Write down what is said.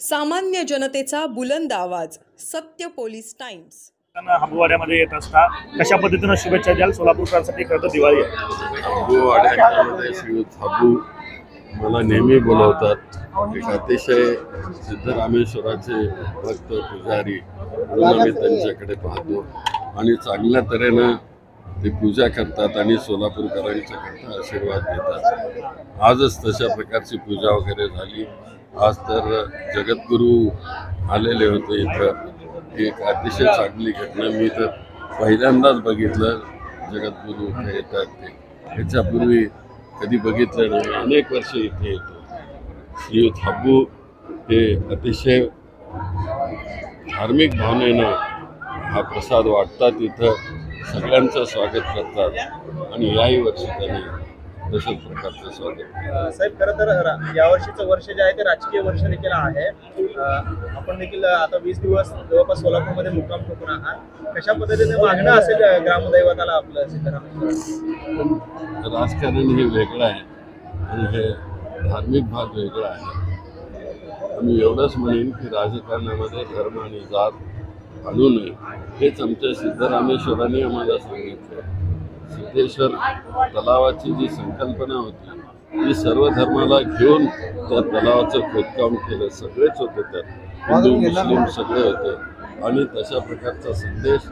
सामान्य जनतेचा बुलंद आवाज, सत्य पोलीस टाइम्स। हबुवाड्यामध्ये येत असता कशा पद्धतीने शुभेच्छा द्याल सोलापूरकरांसाठी? खरं तर दिवाळी आहे। हबुवाड्यामध्ये श्रीयुत हाबू मला नेहमी बोलवतात। एक अतिशय सिद्धरामेश्वराचे भक्त पुजारी म्हणून आम्ही त्यांच्याकडे पाहतो आणि चांगल्या तऱ्हेनं ते पूजा करतात आणि सोलापूरकरांच्याकरता आशीर्वाद देतात। आजच तशा प्रकारची पूजा वगैरे झाली। आज तर जगद्गुरू आलेले होते इथं। एक अतिशय चांगली घटना, मी तर पहिल्यांदाच बघितलं जगद्गुरू इथे येतात ते। याच्यापूर्वी कधी बघितलं नाही, अनेक वर्ष इथे येतो। श्रीयुत हाबू हे अतिशय धार्मिक भावनेनं हा प्रसाद वाटतात, इथं सगळ्यांचं स्वागत करतात आणि याही वर्षी त्यांनी तशाच प्रकारचं स्वागत केलं। साहेब, खरं तर यावर्षीचं वर्ष जे आहे ते राजकीय वर्ष देखील आहे। आपण देखील आता 20 दिवस जवळपास सोलापूरमध्ये मुक्काम ठोकून आहात। कशा पद्धतीने मागणं असेल ग्रामदैवताला आपलं सिद्धरामेश्वर? राजकारण हे वेगळं आहे आणि हे धार्मिक भाग वेगळा आहे। मी एवढंच म्हणेन की राजकारणामध्ये धर्म आणि जात आणू नये, हेच आमच्या सिद्धरामेश्वरांनी आम्हाला सांगितलं। सिद्धेश्वर तलावाची जी संकल्पना होती ती सर्व धर्माला घेऊन त्या तलावाचं खोदकाम केलं। सगळेच होते, त्यात हिंदू मुस्लिम सगळे होते आणि तशा प्रकारचा संदेश